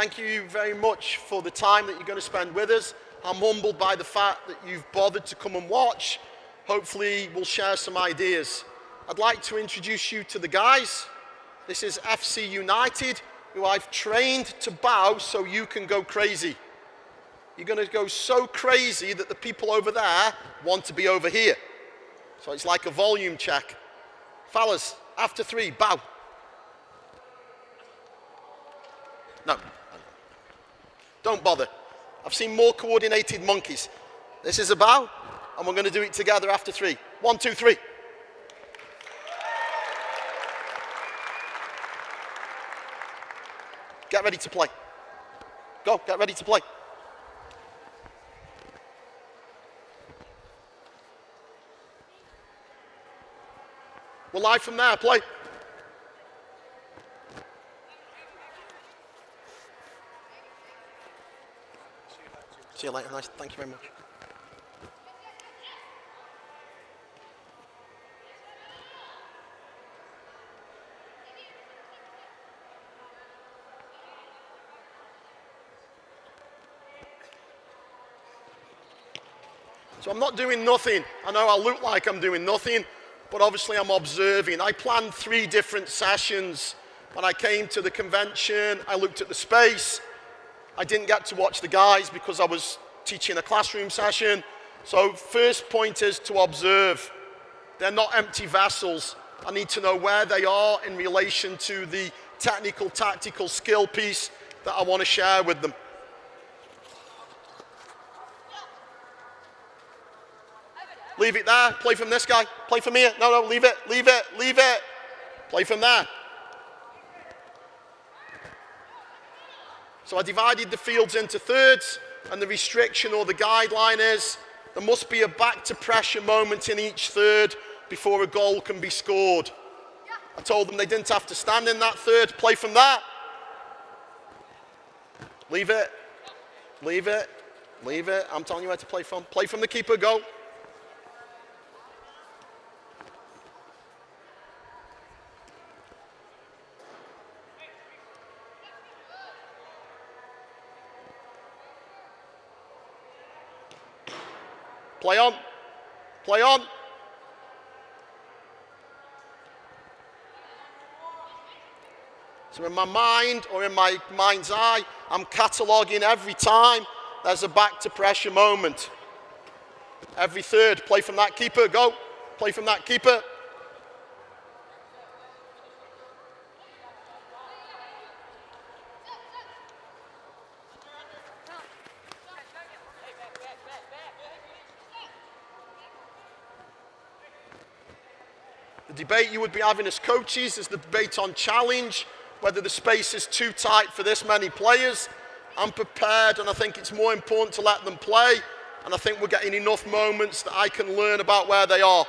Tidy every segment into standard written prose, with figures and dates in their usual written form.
thank you very much for the time that you're going to spend with us. I'm humbled by the fact that you've bothered to come and watch. Hopefully we'll share some ideas. I'd like to introduce you to the guys. This is FC United, who I've trained to bow so you can go crazy. You're going to go so crazy that the people over there want to be over here. So it's like a volume check. Fellas, after 3, bow. No. Don't bother. I've seen more coordinated monkeys. This is a bow, and we're going to do it together after 3. 1, 2, 3. Get ready to play. Go, get ready to play. We're live from there, play. See you later, nice, thank you very much. So I'm not doing nothing. I know I look like I'm doing nothing, but obviously I'm observing. I planned 3 different sessions. When I came to the convention, I looked at the space. I didn't get to watch the guys because I was teaching a classroom session. So first point is to observe. They're not empty vessels. I need to know where they are in relation to the technical, tactical skill piece that I want to share with them. Leave it there, play from this guy, play from here. No, leave it, leave it, leave it. Play from there. So I divided the fields into thirds, and the restriction or the guideline is there must be a back to pressure moment in each third before a goal can be scored. I told them they didn't have to stand in that third, play from that. Leave it, leave it, leave it. I'm telling you where to play from. Play from the keeper, go. Play on, play on. So in my mind or in my mind's eye, I'm cataloguing every time there's a back to pressure moment. Every third, play from that keeper, go. Play from that keeper. The debate you would be having as coaches is the debate on challenge, whether the space is too tight for this many players. I'm prepared, and I think it's more important to let them play, and I think we're getting enough moments that I can learn about where they are.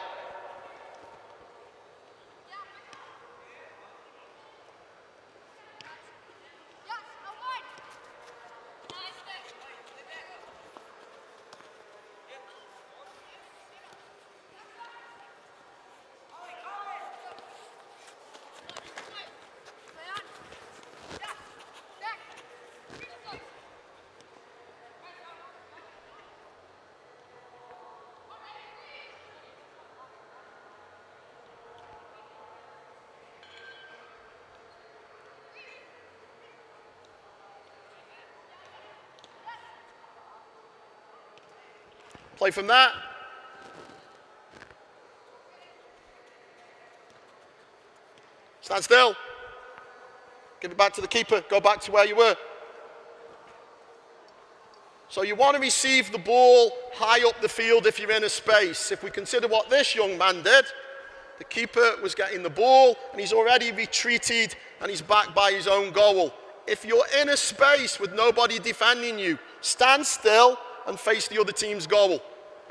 Play from that. Stand still. Give it back to the keeper. Go back to where you were. So you want to receive the ball high up the field if you're in a space. If we consider what this young man did, the keeper was getting the ball and he's already retreated and he's back by his own goal. If you're in a space with nobody defending you, stand still and face the other team's goal.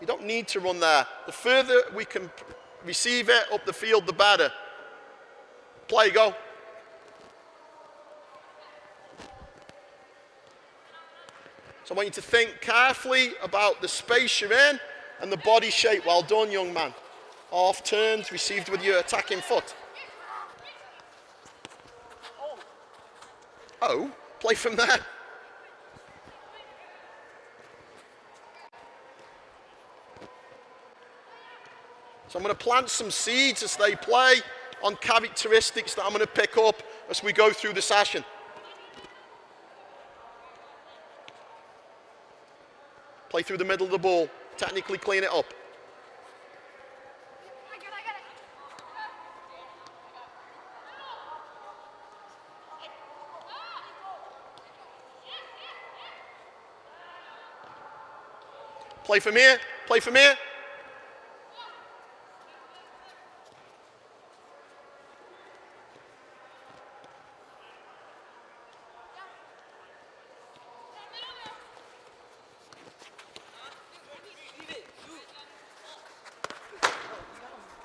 You don't need to run there. The further we can receive it up the field, the better. Play, go. So I want you to think carefully about the space you're in and the body shape. Well done, young man. Half turned, received with your attacking foot. Oh, Play from there. So I'm going to plant some seeds as they play on characteristics that I'm going to pick up as we go through the session. Play through the middle of the ball. Technically clean it up. Play from here. Play from here.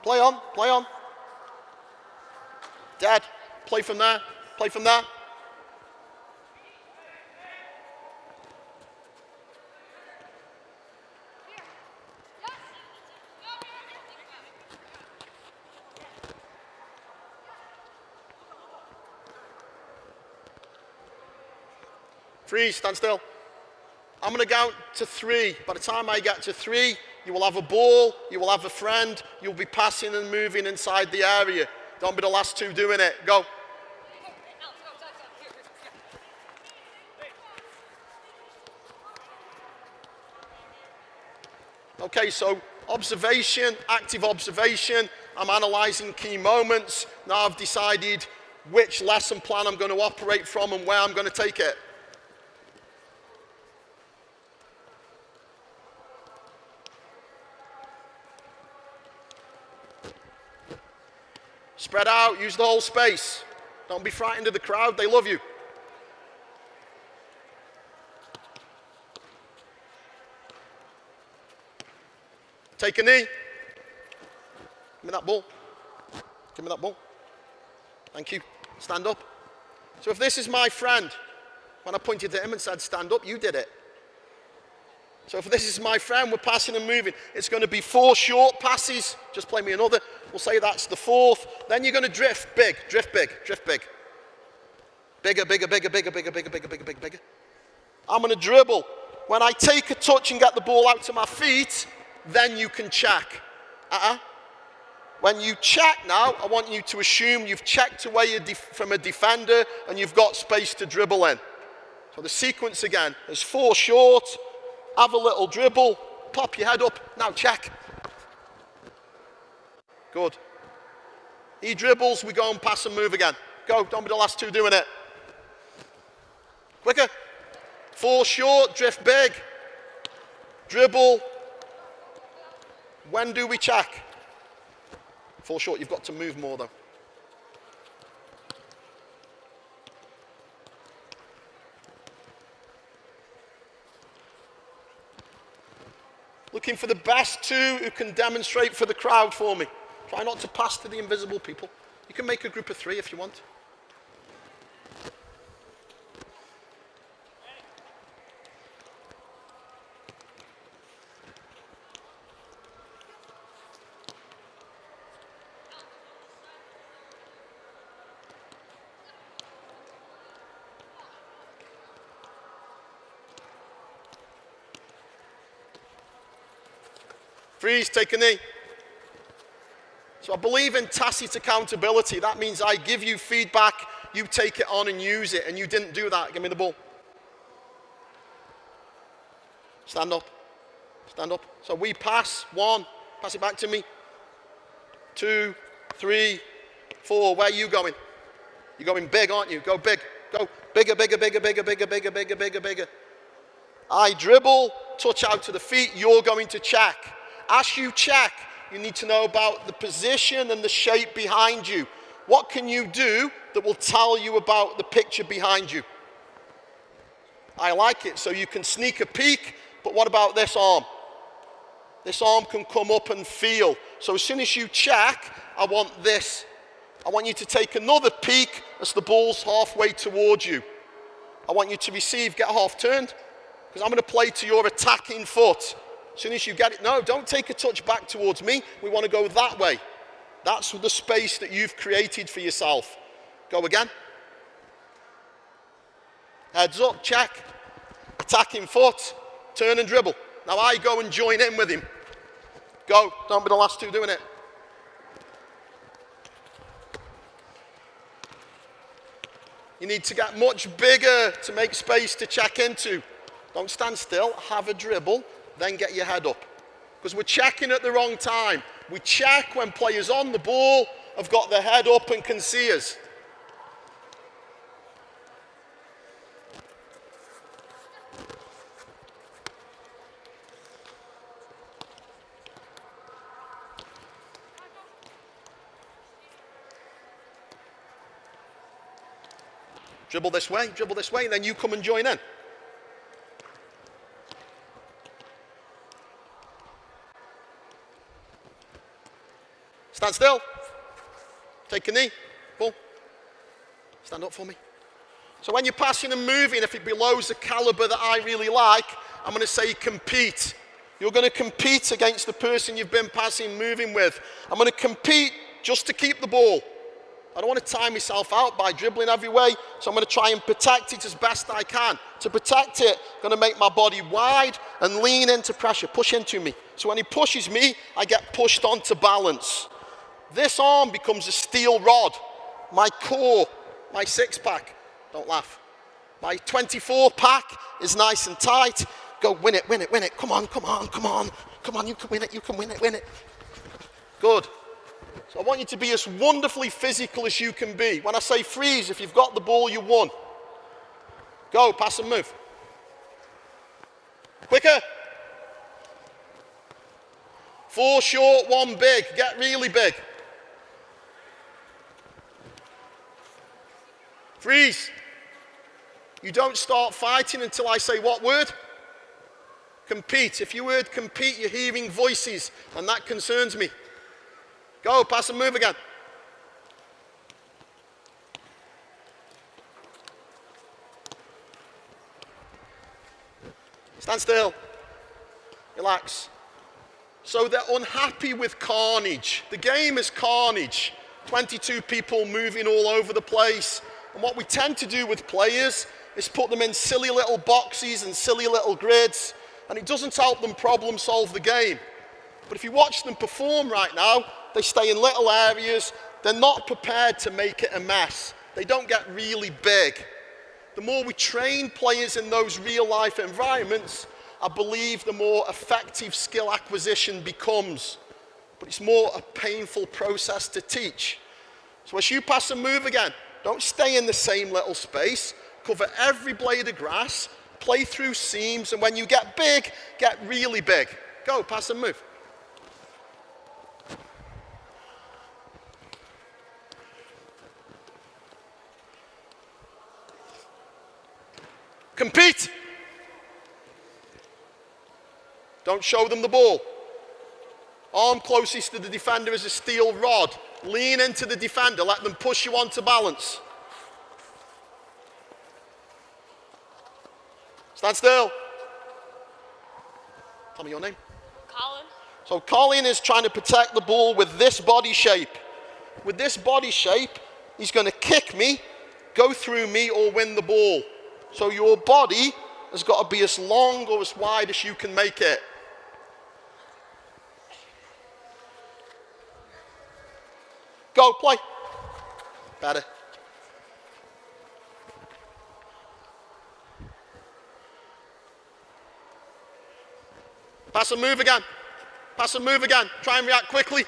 Play on, play on. Dad, play from there, play from there. Freeze, stand still. I'm going to count to 3. By the time I get to 3, you will have a ball, you will have a friend, you'll be passing and moving inside the area. Don't be the last 2 doing it. Go. Okay, so observation, active observation. I'm analysing key moments. Now I've decided which lesson plan I'm going to operate from and where I'm going to take it. Spread out, use the whole space. Don't be frightened of the crowd, they love you. Take a knee. Give me that ball. Give me that ball. Thank you. Stand up. So if this is my friend, when I pointed at him and said stand up, you did it. So if this is my friend, we're passing and moving. It's going to be 4 short passes. Just play me another. We'll say that's the 4th. Then you're going to drift big, drift big, drift big. Bigger, bigger, bigger, bigger, bigger, bigger, bigger, bigger, bigger, bigger. I'm going to dribble. When I take a touch and get the ball out to my feet, then you can check. When you check now, I want you to assume you've checked away from a defender and you've got space to dribble in. So the sequence again is 4 short. Have a little dribble, pop your head up, now check. Good. He dribbles, we go and pass and move again. Go, don't be the last 2 doing it. Quicker. 4 short, drift big. Dribble. When do we check? 4 short, you've got to move more though. Looking for the best 2 who can demonstrate for the crowd for me. Try not to pass to the invisible people. You can make a group of 3 if you want. Freeze, take a knee. So I believe in tacit accountability. That means I give you feedback, you take it on and use it, and you didn't do that. Give me the ball. Stand up. Stand up. So we pass. 1, pass it back to me. 2, 3, 4. Where are you going? You're going big, aren't you? Go big. Go bigger, bigger, bigger, bigger, bigger, bigger, bigger, bigger, bigger. I dribble, touch out to the feet. You're going to check. As you check, you need to know about the position and the shape behind you. What can you do that will tell you about the picture behind you? I like it. So you can sneak a peek, but what about this arm? This arm can come up and feel. So as soon as you check, I want this. I want you to take another peek as the ball's halfway towards you. I want you to receive, get half turned, because I'm going to play to your attacking foot. As soon as you get it, no, don't take a touch back towards me. We want to go that way. That's the space that you've created for yourself. Go again. Heads up, check. Attacking foot, turn and dribble. Now I go and join in with him. Go, don't be the last two doing it. You need to get much bigger to make space to check into. Don't stand still, have a dribble, then get your head up. Because we're checking at the wrong time. We check when players on the ball have got their head up and can see us. Dribble this way, and then you come and join in. Stand still. Take a knee. Ball. Stand up for me. So when you're passing and moving, if it belows the caliber that I really like, I'm going to say compete. You're going to compete against the person you've been passing, moving with. I'm going to compete just to keep the ball. I don't want to time myself out by dribbling every way, so I'm going to try and protect it as best I can. To protect it, I'm going to make my body wide and lean into pressure, push into me. So when he pushes me, I get pushed onto balance. This arm becomes a steel rod. My core, my six-pack, don't laugh. My 24-pack is nice and tight. Go, win it, win it, win it. Come on, come on, come on. Come on, you can win it, you can win it, win it. Good. So I want you to be as wonderfully physical as you can be. When I say freeze, if you've got the ball, you won. Go, pass and move. Quicker. 4 short, 1 big. Get really big. Freeze. You don't start fighting until I say what word? Compete. If you heard compete, you're hearing voices, and that concerns me. Go, pass and move again. Stand still. Relax. So they're unhappy with carnage. The game is carnage. 22 people moving all over the place. And what we tend to do with players is put them in silly little boxes and silly little grids, and it doesn't help them problem solve the game. But if you watch them perform right now, they stay in little areas. They're not prepared to make it a mess. They don't get really big. The more we train players in those real life environments, I believe the more effective skill acquisition becomes. But it's more a painful process to teach. So as you pass and move again, don't stay in the same little space. Cover every blade of grass, play through seams, and when you get big, get really big. Go, pass and move. Compete. Don't show them the ball. Arm closest to the defender is a steel rod. Lean into the defender. Let them push you onto balance. Stand still. Tell me your name. Colin. So Colin is trying to protect the ball with this body shape. With this body shape, he's going to kick me, go through me, or win the ball. So your body has got to be as long or as wide as you can make it. Go, play. Better. Pass and move again. Pass and move again. Try and react quickly.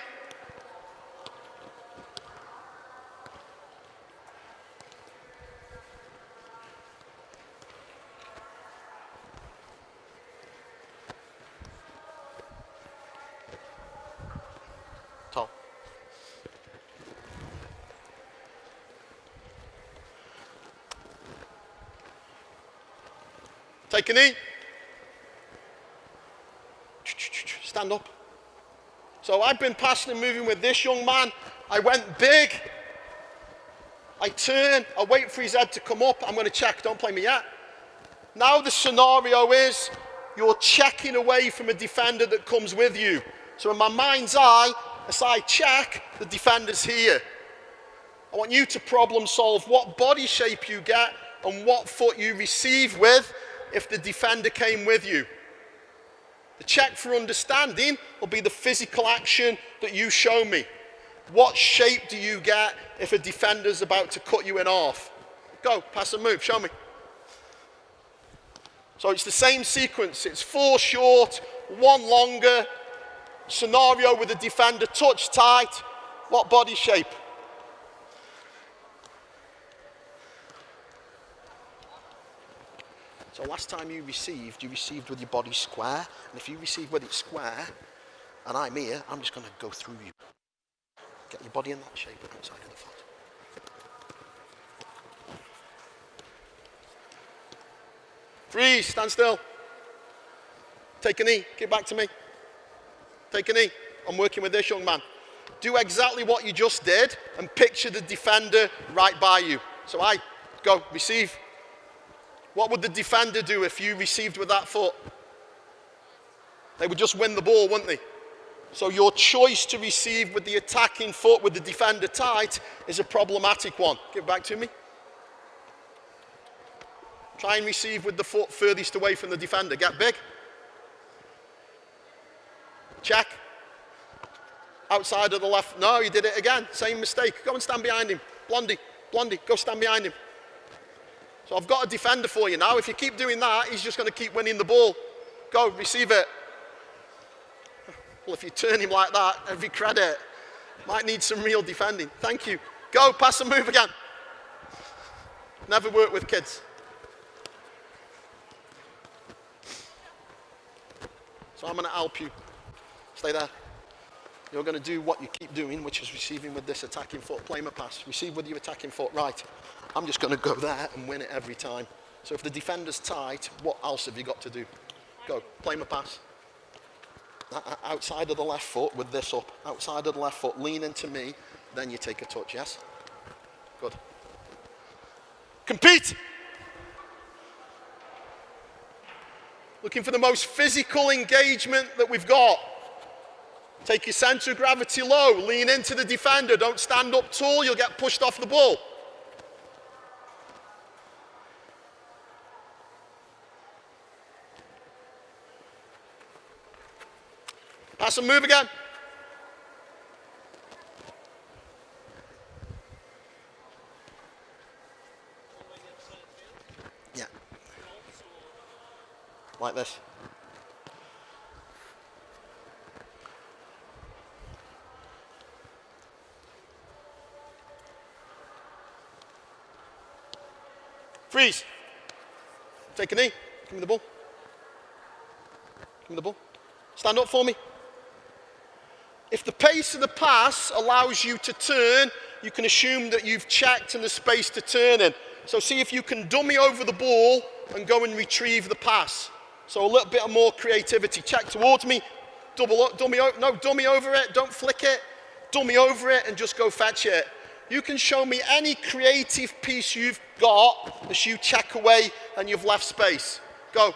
Tall. Take a knee. Stand up. So I've been passing and moving with this young man. I went big. I turn. I wait for his head to come up. I'm going to check. Don't play me yet. Now the scenario is you're checking away from a defender that comes with you. So in my mind's eye, as I check, the defender's here. I want you to problem solve what body shape you get and what foot you receive with if the defender came with you. The check for understanding will be the physical action that you show me. What shape do you get if a defender's about to cut you in half? Go, pass and move, show me. So it's the same sequence. It's 4 short, 1 longer. Scenario with the defender touch tight. What body shape? So last time you received with your body square. And if you receive with it square, and I'm here, I'm just going to go through you. Get your body in that shape outside of the foot. Freeze, stand still. Take a knee, get back to me. Take a knee. I'm working with this young man. Do exactly what you just did and picture the defender right by you. So I go, receive. What would the defender do if you received with that foot? They would just win the ball, wouldn't they? So your choice to receive with the attacking foot with the defender tight is a problematic one. Give it back to me. Try and receive with the foot furthest away from the defender. Get big. Check. Outside of the left. No, you did it again. Same mistake. Go and stand behind him. Blondie, Blondie, go stand behind him. So I've got a defender for you now. If you keep doing that, he's just going to keep winning the ball. Go, receive it. Well, if you turn him like that, every credit. Might need some real defending. Thank you. Go, pass and move again. Never work with kids. So I'm going to help you. Stay there. You're going to do what you keep doing, which is receiving with this attacking foot. Play my pass. Receive with your attacking foot. Right. I'm just going to go there and win it every time. So if the defender's tight, what else have you got to do? Go. Play my pass. Outside of the left foot with this up. Outside of the left foot. Lean into me. Then you take a touch. Yes? Good. Compete! Looking for the most physical engagement that we've got. Take your center of gravity low. Lean into the defender. Don't stand up tall. You'll get pushed off the ball. Pass and move again. Yeah. Like this. Freeze. Take a knee. Give me the ball. Give me the ball. Stand up for me. If the pace of the pass allows you to turn, you can assume that you've checked and there's space to turn in. So see if you can dummy over the ball and go and retrieve the pass. So a little bit more creativity. Check towards me. Double up, dummy over it. Don't flick it. Dummy over it and just go fetch it. You can show me any creative piece you've got as you check away and you've left space. Go.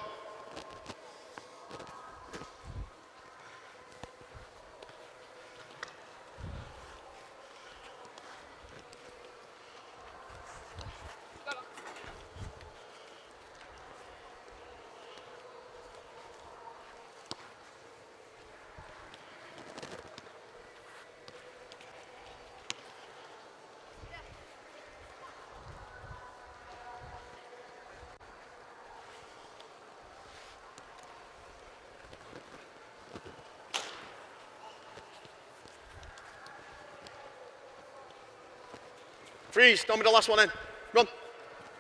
Freeze, don't be the last one in. Run.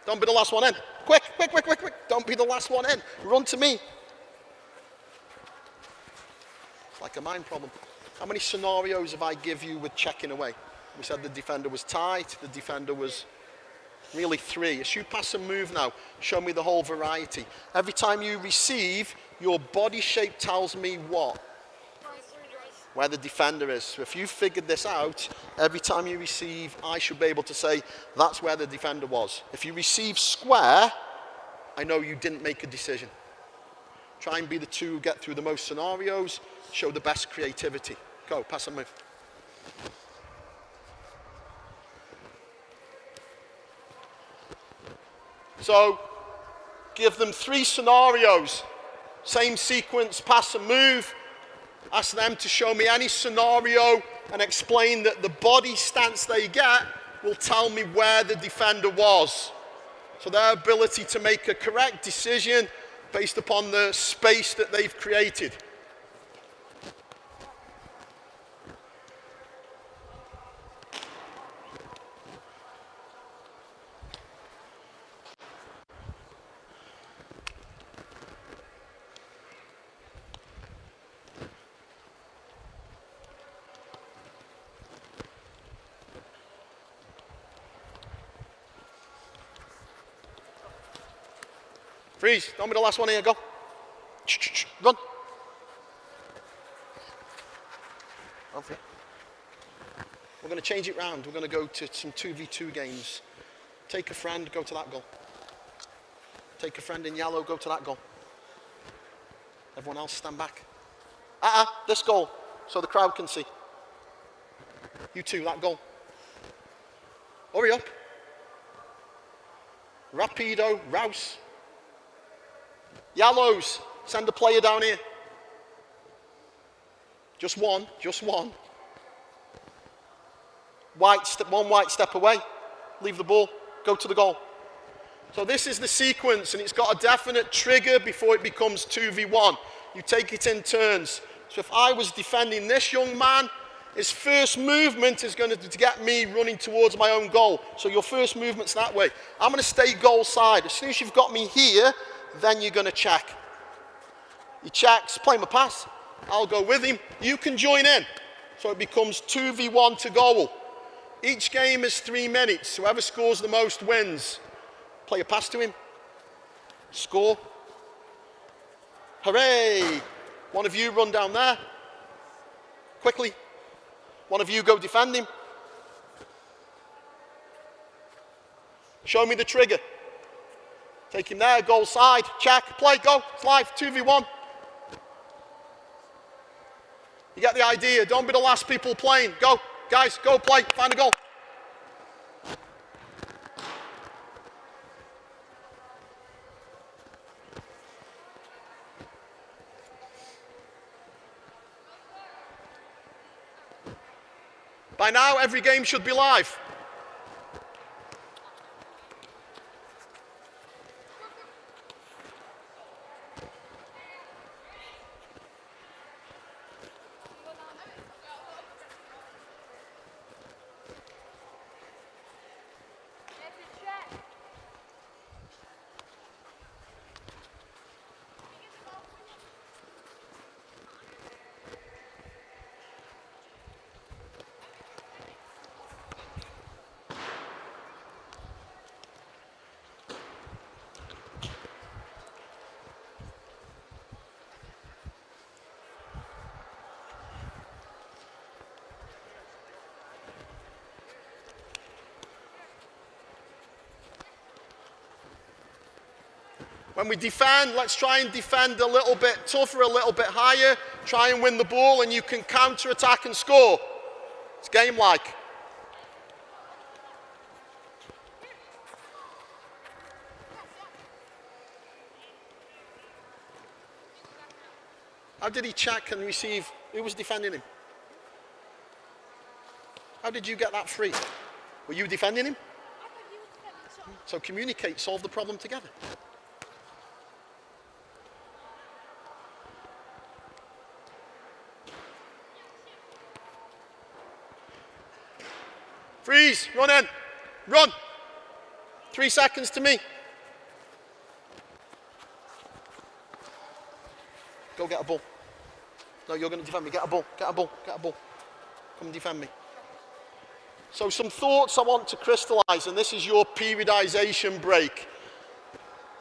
Don't be the last one in. Quick, quick, quick, quick, quick. Don't be the last one in. Run to me. It's like a mind problem. How many scenarios have I give you with checking away? We said the defender was tight, the defender was really 3. As you pass and move now, show me the whole variety. Every time you receive, your body shape tells me what? Where the defender is. So if you figured this out, every time you receive, I should be able to say, that's where the defender was. If you receive square, I know you didn't make a decision. Try and be the two who get through the most scenarios, show the best creativity. Go, pass and move. So give them 3 scenarios, same sequence, pass and move. Ask them to show me any scenario and explain that the body stance they get will tell me where the defender was. So their ability to make a correct decision based upon the space that they've created. Freeze, don't be the last one here, go. Run. Okay. We're going to change it round. We're going to go to some 2v2 games. Take a friend, go to that goal. Take a friend in yellow, go to that goal. Everyone else stand back. This goal, so the crowd can see. You two, that goal. Hurry up. Rapido, Rouse. Yellows, send a player down here. Just one, just one. One white step away. Leave the ball, go to the goal. So this is the sequence, and it's got a definite trigger before it becomes 2v1. You take it in turns. So if I was defending this young man, his first movement is going to get me running towards my own goal. So your first movement's that way. I'm going to stay goal side. As soon as you've got me here, then you're going to check. He checks, play my pass. I'll go with him. You can join in. So it becomes 2v1 to goal. Each game is 3 minutes. Whoever scores the most wins. Play a pass to him. Score. Hooray! One of you run down there. Quickly. One of you go defend him. Show me the trigger. Take him there, goal side, check, play, go, it's live, 2v1. You get the idea, don't be the last people playing. Go, guys, go play, find a goal. By now, every game should be live. When we defend, let's try and defend a little bit tougher, a little bit higher. Try and win the ball, and you can counter-attack and score. It's game-like. How did he check and receive? Who was defending him? How did you get that free? Were you defending him? So communicate, solve the problem together. Freeze, run in, run. 3 seconds to me. Go get a ball. No, you're going to defend me. Get a ball, get a ball, get a ball. Come and defend me. So some thoughts I want to crystallize, and this is your periodization break.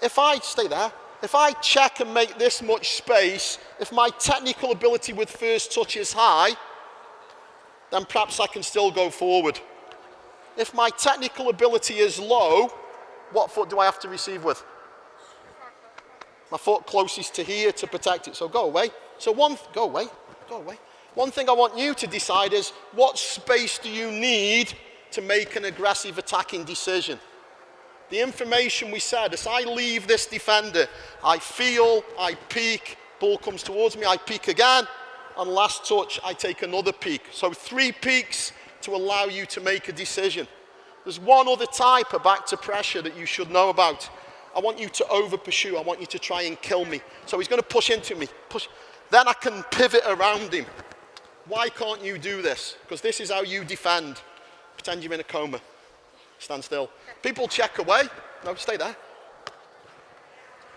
If I stay there, if I check and make this much space, if my technical ability with first touch is high, then perhaps I can still go forward. If my technical ability is low, what foot do I have to receive with? My foot closest to here to protect it. So go away. So go away, go away. One thing I want you to decide is, what space do you need to make an aggressive attacking decision? The information we said, as I leave this defender, I feel, I peek, ball comes towards me, I peek again, and last touch, I take another peek. So 3 peeks to allow you to make a decision. There's one other type of back to pressure that you should know about. I want you to over pursue. I want you to try and kill me. So he's going to push into me. Push. Then I can pivot around him. Why can't you do this? Because this is how you defend. Pretend you're in a coma. Stand still. People check away. No, stay there.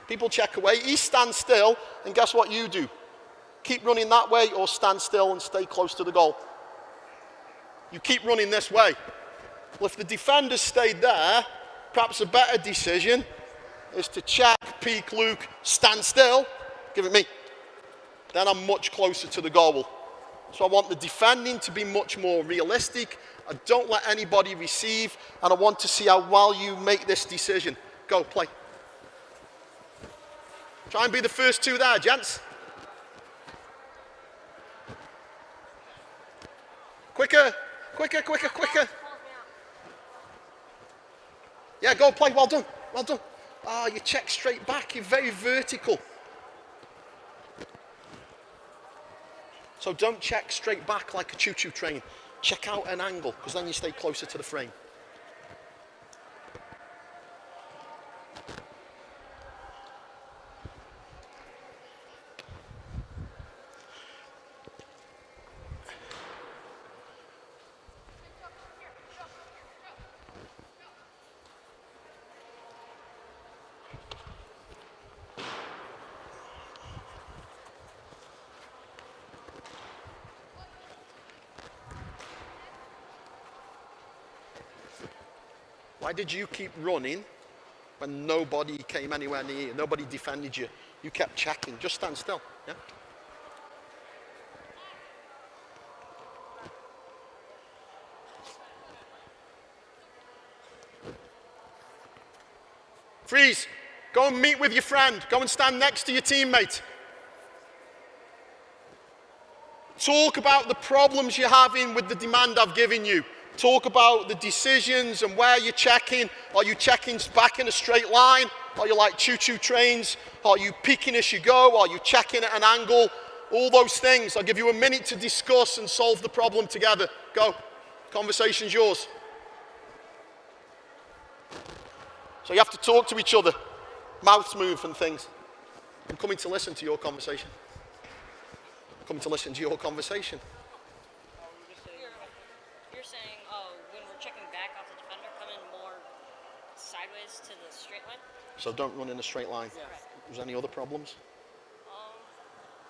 People check away. He stands still, and guess what you do? Keep running that way or stand still and stay close to the goal. You keep running this way. Well, if the defender stayed there, perhaps a better decision is to check, peek, Luke, stand still, give it me. Then I'm much closer to the goal. So I want the defending to be much more realistic. I don't let anybody receive, and I want to see how well you make this decision. Go, play. Try and be the first 2 there, gents. Quicker, quicker, quicker, quicker. Yeah, go play, well done, well done. Ah, you check straight back, you're very vertical. So don't check straight back like a choo-choo train. Check out an angle, because then you stay closer to the frame. Why did you keep running when nobody came anywhere near you? Nobody defended you. You kept checking. Just stand still. Yeah? Freeze. Go and meet with your friend. Go and stand next to your teammate. Talk about the problems you're having with the demand I've given you. Talk about the decisions and where you're checking. Are you checking back in a straight line? Are you like choo-choo trains? Are you peeking as you go? Are you checking at an angle? All those things. I'll give you a minute to discuss and solve the problem together. Go. Conversation's yours. So you have to talk to each other. Mouths move and things. I'm coming to listen to your conversation. I'm coming to listen to your conversation. You're saying, when we're checking back off the defender, come in more sideways to the straight line? So don't run in a straight line. Yeah. Right. Was there any other problems?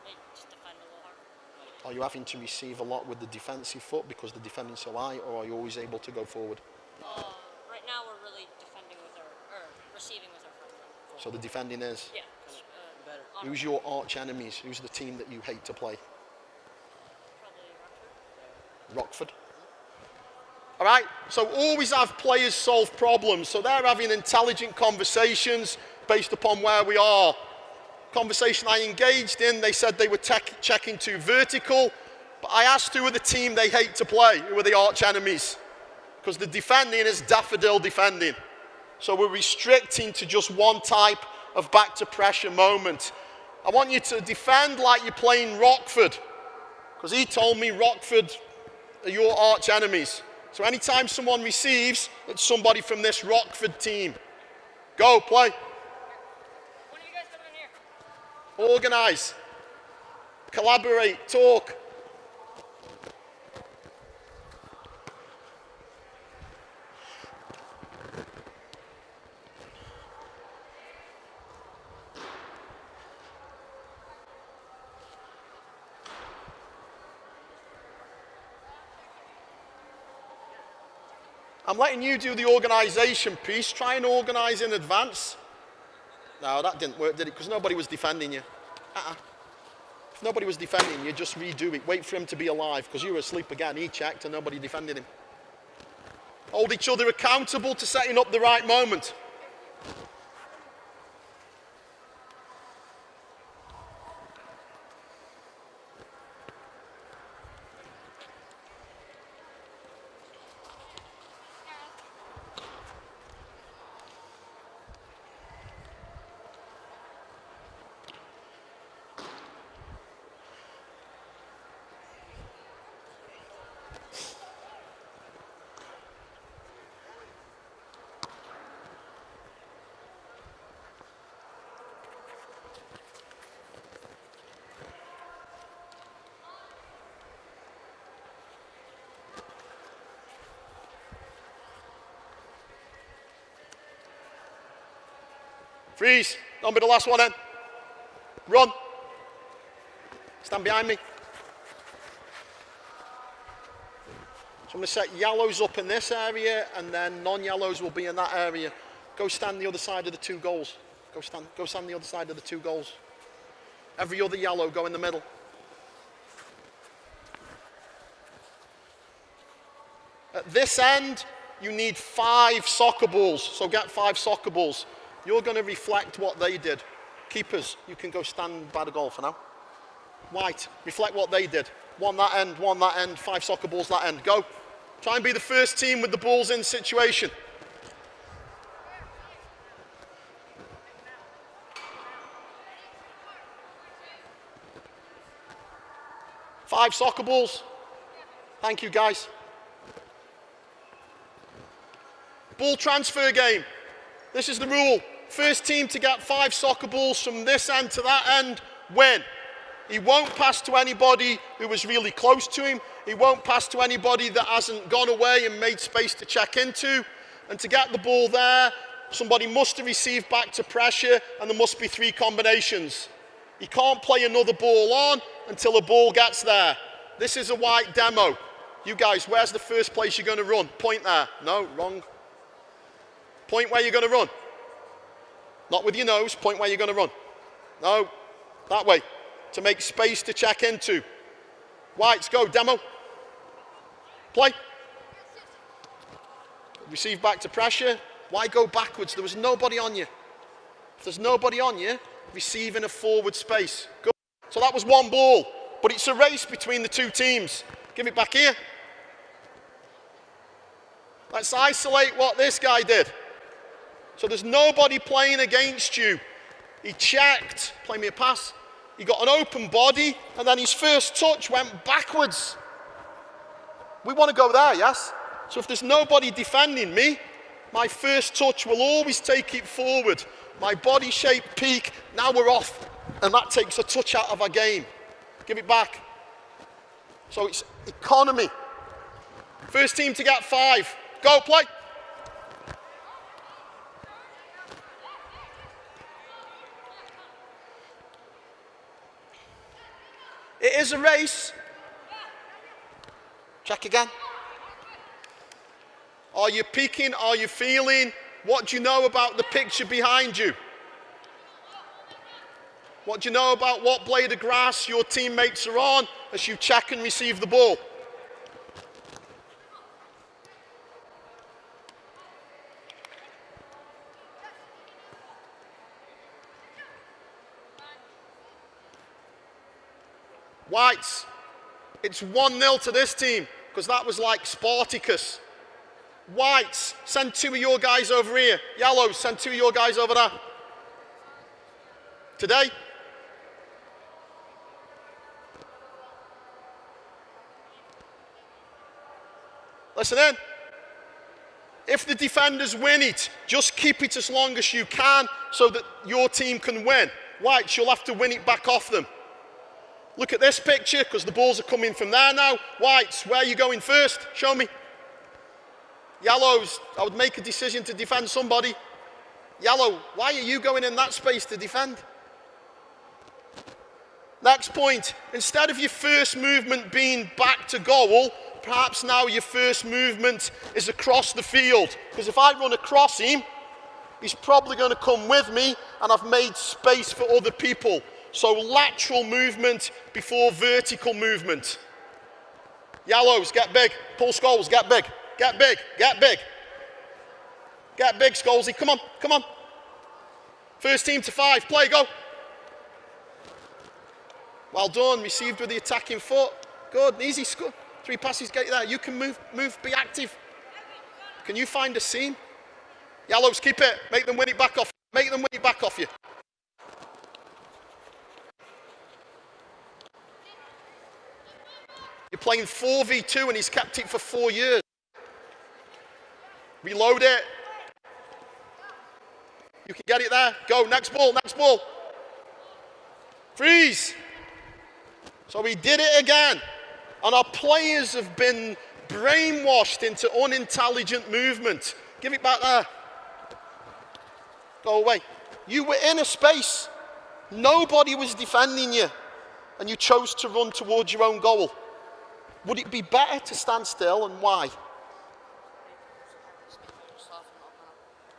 Maybe just defend a little harder. Are you having to receive a lot with the defensive foot because the defending's so high, or are you always able to go forward? Right now we're really defending with or receiving with our front foot. So the defending is? Yeah. Better. Who's your arch enemies? Who's the team that you hate to play? Probably Rockford. All right, so always have players solve problems. So they're having intelligent conversations based upon where we are. Conversation I engaged in, they said they were checking too vertical, but I asked who are the team they hate to play, who are the arch enemies? Because the defending is daffodil defending. So we're restricting to just one type of back to pressure moment. I want you to defend like you're playing Rockford, because he told me Rockford are your arch enemies. So anytime someone receives, it's somebody from this Rockford team. Go, play. When are you guys coming in here? Organize. Collaborate, talk. I'm letting you do the organization piece. Try and organize in advance. No, that didn't work, did it? Because nobody was defending you. If nobody was defending you, just redo it. Wait for him to be alive, because you were asleep again. He checked and nobody defended him. Hold each other accountable to setting up the right moment. Freeze. Don't be the last one in. Run. Stand behind me. So I'm going to set yellows up in this area, and then non-yellows will be in that area. Go stand the other side of the 2 goals. Go stand the other side of the 2 goals. Every other yellow, go in the middle. At this end, you need 5 soccer balls. So get 5 soccer balls. You're going to reflect what they did. Keepers, you can go stand by the goal for now. White, reflect what they did. 1 that end, 5 soccer balls that end. Go. Try and be the first team with the balls in situation. Five soccer balls. Thank you, guys. Ball transfer game. This is the rule. First team to get 5 soccer balls from this end to that end, win. He won't pass to anybody who was really close to him. He won't pass to anybody that hasn't gone away and made space to check into. And to get the ball there, somebody must have received back to pressure, and there must be 3 combinations. He can't play another ball on until a ball gets there. This is a white demo. You guys, where's the first place you're going to run? Point there. No, wrong. Point where you're going to run. Not with your nose, point where you're going to run. No, that way. To make space to check into. Whites, go, demo. Play. Receive back to pressure. Why go backwards? There was nobody on you. If there's nobody on you, receive in a forward space. Good. So that was 1 ball, but it's a race between the 2 teams. Give it back here. Let's isolate what this guy did. So there's nobody playing against you. He checked, play me a pass. He got an open body, and then his first touch went backwards. We want to go there, yes? So if there's nobody defending me, my first touch will always take it forward. My body shape peak, now we're off. And that takes a touch out of our game. Give it back. So it's economy. First team to get 5. Go, play. It is a race. Check again. Are you peeking? Are you feeling? What do you know about the picture behind you? What do you know about what blade of grass your teammates are on as you check and receive the ball? Whites, it's 1-0 to this team because that was like Spartacus. Whites, send 2 of your guys over here. Yellows, send 2 of your guys over there. Today. Listen in. If the defenders win it, just keep it as long as you can so that your team can win. Whites, you'll have to win it back off them. Look at this picture, because the balls are coming from there now. Whites, where are you going first? Show me. Yellows, I would make a decision to defend somebody. Yellow, why are you going in that space to defend? Next point, instead of your first movement being back to goal, perhaps now your first movement is across the field. Because if I run across him, he's probably going to come with me, and I've made space for other people. So lateral movement before vertical movement. Yellows, get big. Pull Scholes, get big. Get big, get big. Get big, Scholesy. Come on, come on. First team to 5. Play, go. Well done. Received with the attacking foot. Good, easy score. 3 passes get you there. You can move, be active. Can you find a seam? Yellows, keep it. Make them win it back off. Make them win it back off you. You're playing 4v2 and he's kept it for 4 years. Reload it. You can get it there. Go, next ball, next ball. Freeze. So we did it again. And our players have been brainwashed into unintelligent movement. Give it back there. Go away. You were in a space. Nobody was defending you, and you chose to run towards your own goal. Would it be better to stand still, and why?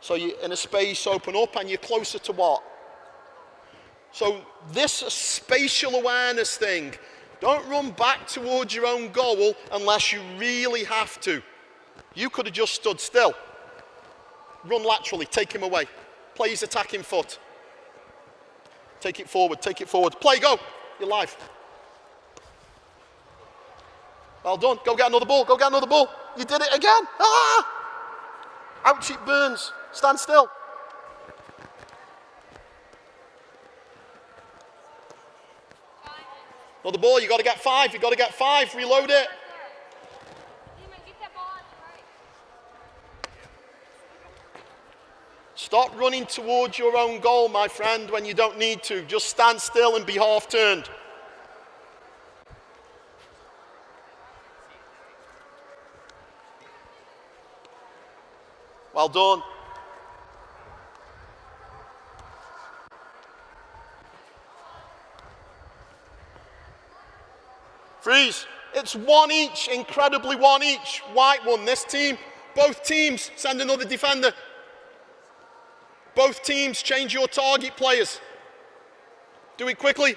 So you're in a space, open up, and you're closer to what? So this spatial awareness thing, don't run back towards your own goal unless you really have to. You could have just stood still. Run laterally, take him away. Play his attacking foot. Take it forward, play, go. You're live. Well done, go get another ball, You did it again. Ah! Ouch, it burns. Stand still. Another ball, you got to get 5, reload it. Stop running towards your own goal, my friend, when you don't need to. Just stand still and be half-turned. Well done. Freeze. It's 1 each, incredibly 1 each. White one, this team. Both teams, send another defender. Both teams, change your target players. Do it quickly.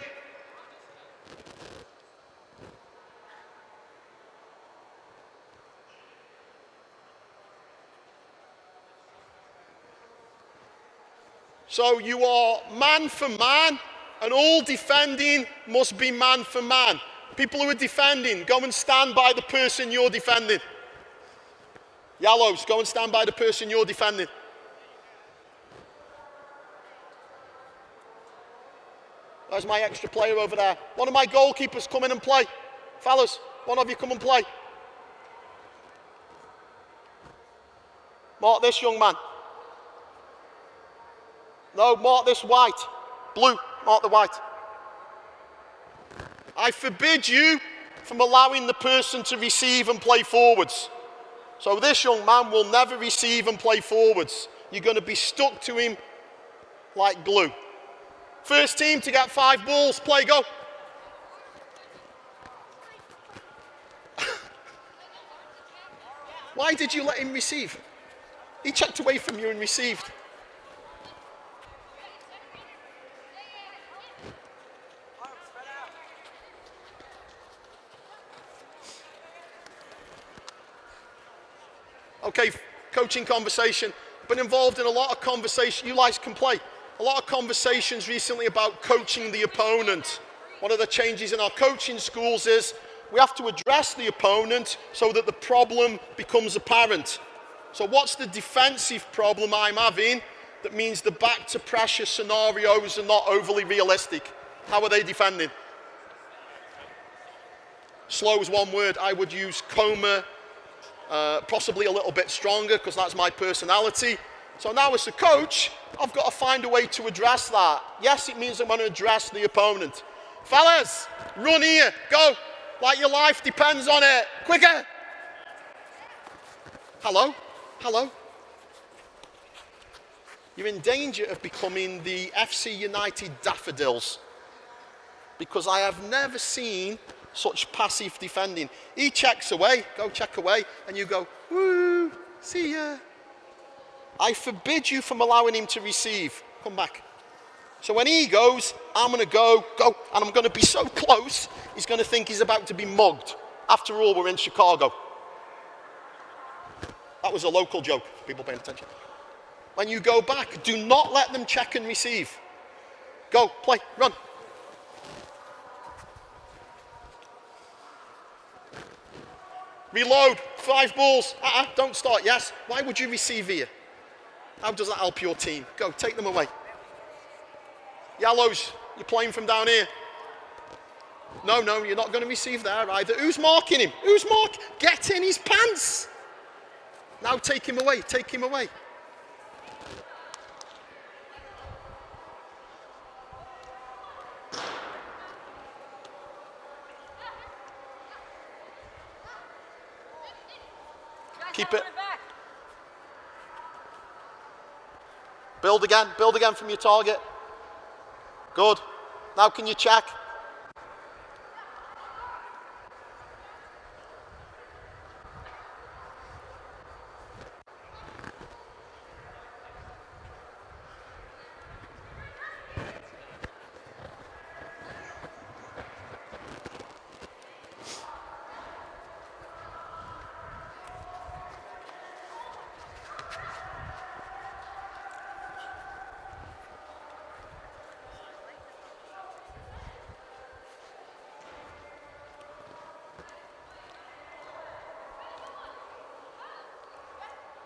So you are man for man, and all defending must be man for man. People who are defending, go and stand by the person you're defending. Yellows, go and stand by the person you're defending. There's my extra player over there. One of my goalkeepers, come in and play. Fellas, one of you come and play. Mark this young man. No, mark this white. Blue, mark the white. I forbid you from allowing the person to receive and play forwards. So this young man will never receive and play forwards. You're going to be stuck to him like glue. First team to get 5 balls, play, go. Why did you let him receive? He checked away from you and received. Okay, coaching conversation. Been involved in a lot of conversation. You guys can play. A lot of conversations recently about coaching the opponent. One of the changes in our coaching schools is we have to address the opponent so that the problem becomes apparent. So what's the defensive problem I'm having that means the back to pressure scenarios are not overly realistic? How are they defending? Slow is one word. I would use coma. Possibly a little bit stronger because that's my personality. So now as a coach, I've got to find a way to address that. Yes, it means I'm going to address the opponent. Fellas, run here, go, like your life depends on it. Quicker. Hello, hello. You're in danger of becoming the FC United Daffodils because I have never seen such passive defending. He checks away, go check away, and you go, woo, see ya. I forbid you from allowing him to receive. Come back. So when he goes, I'm going to go, and I'm going to be so close, he's going to think he's about to be mugged. After all, we're in Chicago. That was a local joke, people paying attention. When you go back, do not let them check and receive. Go, play, run. Reload, 5 balls. Don't start, yes. Why would you receive here? How does that help your team? Go, take them away. Yellows, you're playing from down here. No, you're not going to receive there either. Who's marking him? Who's marking? Get in his pants. Now take him away, take him away. Keep it. Build again from your target. Good. Now can you check?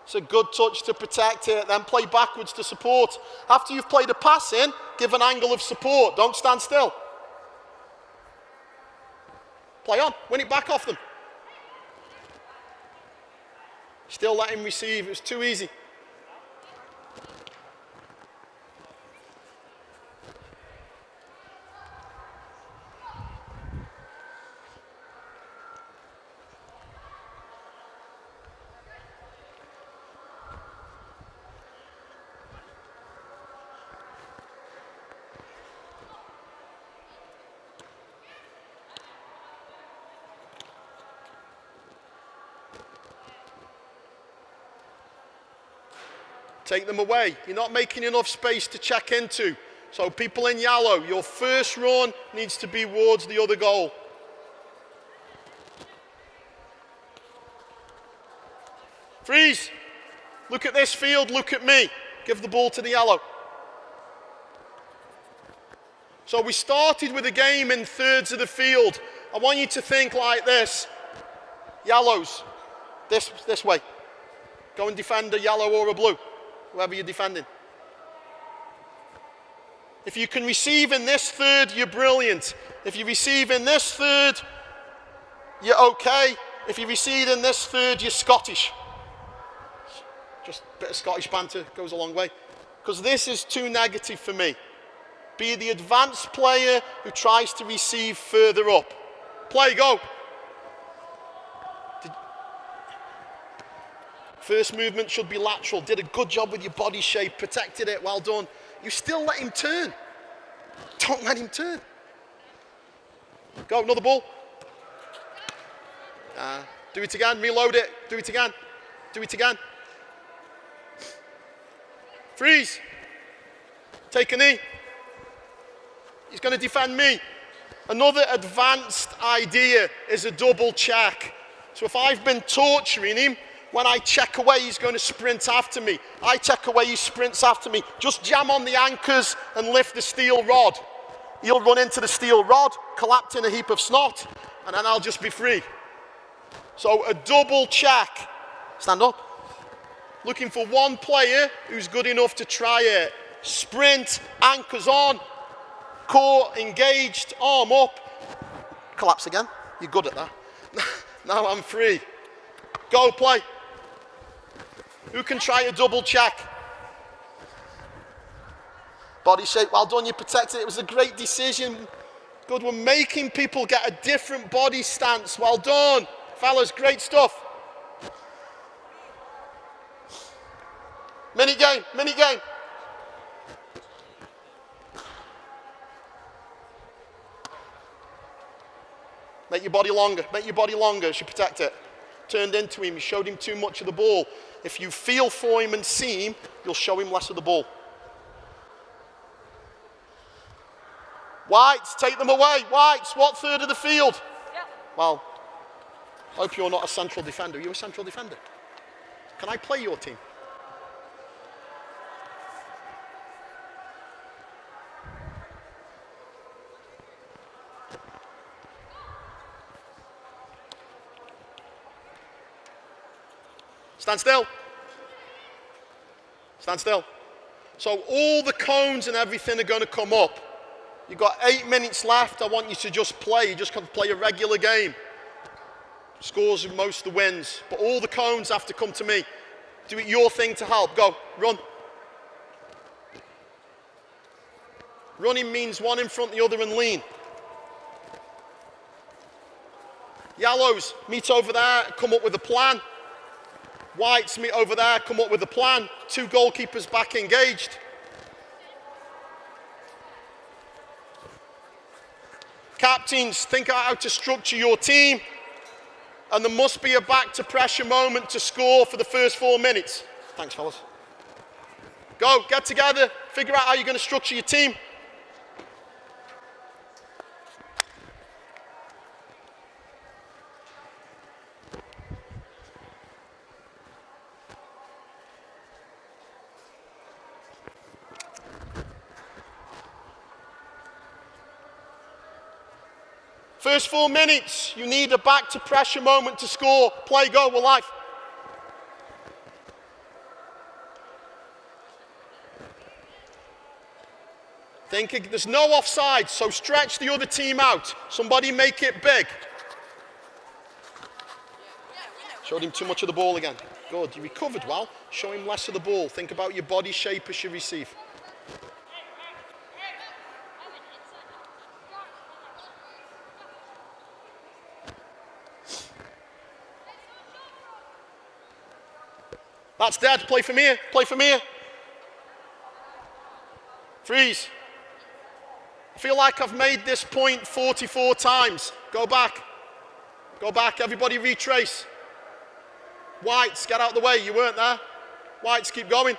It's a good touch to protect it, then play backwards to support. After you've played a pass in, give an angle of support. Don't stand still. Play on, win it back off them. Still let him receive, it was too easy. Take them away. You're not making enough space to check into. So people in yellow, your first run needs to be towards the other goal. Freeze. Look at this field, look at me. Give the ball to the yellow. So we started with a game in thirds of the field. I want you to think like this. Yellows, this way. Go and defend a yellow or a blue, whoever you're defending. If you can receive in this third, you're brilliant. If you receive in this third, you're okay. If you receive in this third, you're Scottish. Just a bit of Scottish banter goes a long way. Because this is too negative for me. Be the advanced player who tries to receive further up. Play, go. First movement should be lateral. Did a good job with your body shape, protected it, well done. You still let him turn. Don't let him turn. Go, another ball. Do it again, reload it. Do it again. Do it again. Freeze. Take a knee. He's going to defend me. Another advanced idea is a double check. So if I've been torturing him, when I check away, he's going to sprint after me. I check away, he sprints after me. Just jam on the anchors and lift the steel rod. He'll run into the steel rod, collapse in a heap of snot, and then I'll just be free. So a double check. Stand up. Looking for one player who's good enough to try it. Sprint, anchors on, core engaged, arm up. Collapse again. You're good at that. Now I'm free. Go play. Who can try a double check? Body shape, well done, you protected it. It was a great decision. Good, we're making people get a different body stance. Well done. Fellas, great stuff. Mini game, mini game. Make your body longer, make your body longer as you protect it. Turned into him, you showed him too much of the ball. If you feel for him and see him, you'll show him less of the ball. Whites, take them away. Whites, what third of the field? Yeah. Well, I hope you're not a central defender. Are you a central defender? Can I play your team? Stand still. Stand still. So all the cones and everything are going to come up. You've got 8 minutes left. I want you to just play. You just got to play a regular game. Scores are most of the wins. But all the cones have to come to me. Do it your thing to help. Go. Run. Running means one in front, the other, and lean. Yellows, meet over there, come up with a plan. Whites, meet over there, come up with a plan. 2 goalkeepers back engaged. Captains, think out how to structure your team. And there must be a back to pressure moment to score for the first 4 minutes. Thanks, fellas. Go, get together, figure out how you're going to structure your team. First 4 minutes, you need a back to pressure moment to score. Play, go, we're live. Think there's no offside, so stretch the other team out. Somebody make it big. Showed him too much of the ball again. Good, you recovered well. Show him less of the ball. Think about your body shape as you receive. That's dead. Play from here. Play from here. Freeze. I feel like I've made this point 44 times. Go back. Go back. Everybody retrace. Whites, get out of the way. You weren't there. Whites, keep going.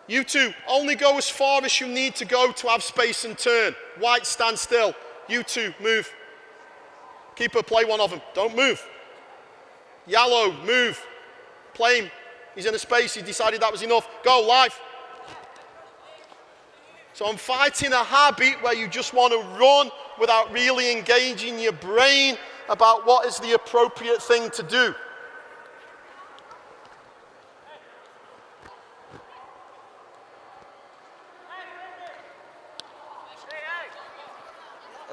You two, only go as far as you need to go to have space and turn. Whites, stand still. You two, move. Keeper, play one of them. Don't move. Yellow, move. Play him. He's in a space. He decided that was enough. Go, live. So I'm fighting a habit where you just want to run without really engaging your brain about what is the appropriate thing to do.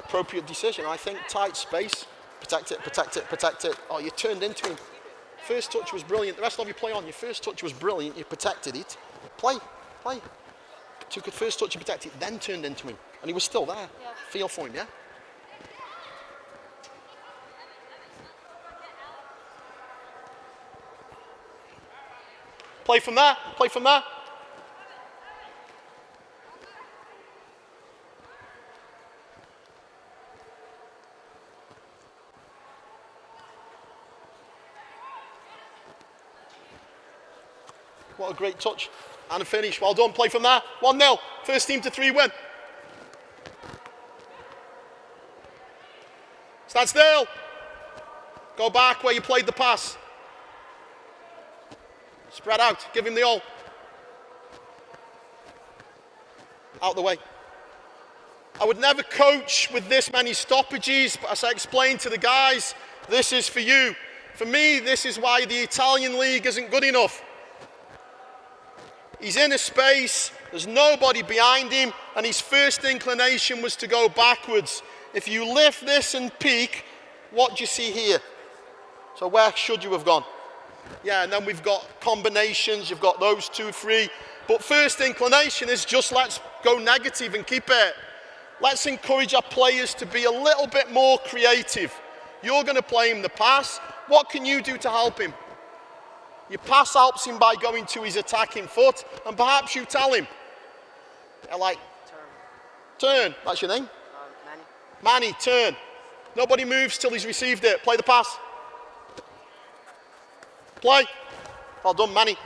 Appropriate decision, I think. Tight space. Protect it, protect it, protect it. Oh, you turned into him. First touch was brilliant. The rest of you play on. Your first touch was brilliant. You protected it. Play, play. Took a first touch and protected it, then turned into him. And he was still there. Yeah. Feel for him, yeah? Play from there. Play from there. What a great touch. And a finish. Well done. Play from there. 1-0. First team to 3 win. Stand still. Go back where you played the pass. Spread out. Give him the all. Out the way. I would never coach with this many stoppages, but as I explained to the guys, this is for you. For me, this is why the Italian league isn't good enough. He's in a space, there's nobody behind him, and his first inclination was to go backwards. If you lift this and peek, what do you see here? So where should you have gone? Yeah, and then we've got combinations, you've got those 2, 3. But first inclination is just let's go negative and keep it. Let's encourage our players to be a little bit more creative. You're going to play him the pass. What can you do to help him? Your pass helps him by going to his attacking foot, and perhaps you tell him. Like, turn. That's your name? Manny. Manny, turn. Nobody moves till he's received it. Play the pass. Play. Well done, Manny.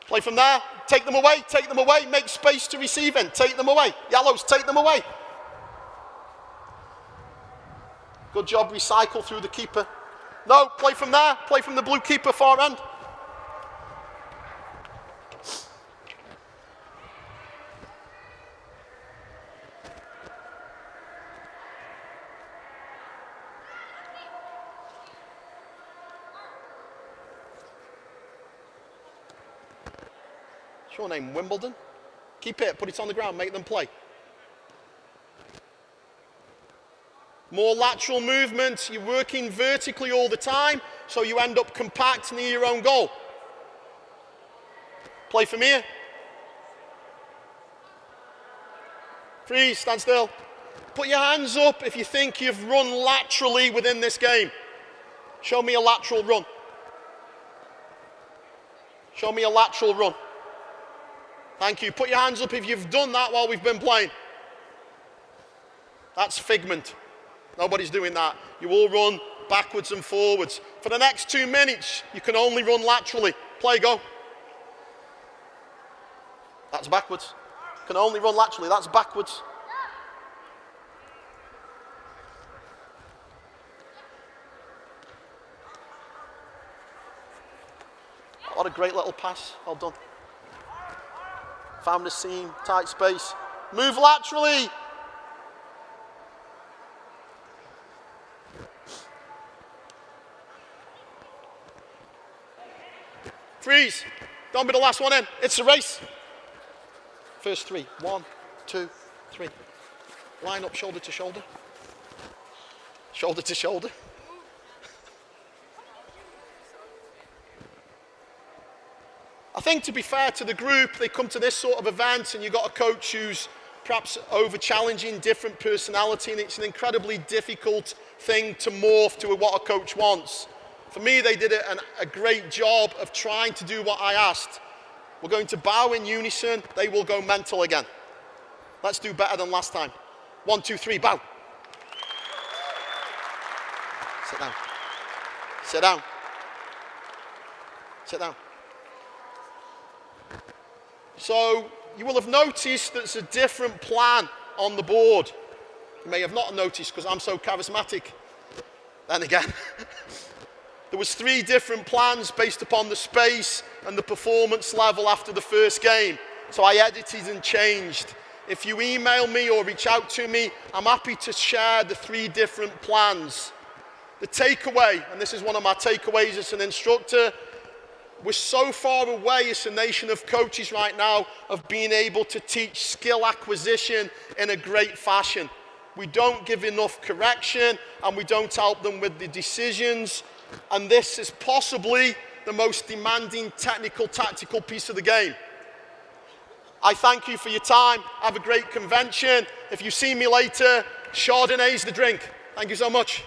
Play from there. Take them away. Take them away. Make space to receive in. Take them away. Yellows, take them away. Good job, recycle through the keeper. No, play from there. Play from the blue keeper, far end. What's your name? Wimbledon? Keep it, put it on the ground, make them play. More lateral movement, you're working vertically all the time, so you end up compact near your own goal. Play from here. Freeze, stand still. Put your hands up if you think you've run laterally within this game. Show me a lateral run. Show me a lateral run. Thank you. Put your hands up if you've done that while we've been playing. That's figment. Nobody's doing that. You all run backwards and forwards. For the next 2 minutes, you can only run laterally. Play, go. That's backwards. Can only run laterally. That's backwards. What a great little pass. Well done. Found the seam, tight space. Move laterally. Freeze. Don't be the last one in. It's a race. First 3. 1, 2, 3. Line up shoulder to shoulder. Shoulder to shoulder. I think, to be fair to the group, they come to this sort of event and you've got a coach who's perhaps over-challenging, different personality, and it's an incredibly difficult thing to morph to what a coach wants. For me, they did a great job of trying to do what I asked. We're going to bow in unison. They will go mental again. Let's do better than last time. 1, 2, 3, bow. Sit down. Sit down. Sit down. So you will have noticed there's a different plan on the board. You may have not noticed because I'm so charismatic. Then again, there was 3 different plans based upon the space and the performance level after the first game. So I edited and changed. If you email me or reach out to me, I'm happy to share the 3 different plans. The takeaway, and this is one of my takeaways as an instructor, we're so far away as a nation of coaches right now of being able to teach skill acquisition in a great fashion. We don't give enough correction and we don't help them with the decisions. And this is possibly the most demanding technical, tactical piece of the game. I thank you for your time. Have a great convention. If you see me later, Chardonnay's the drink. Thank you so much.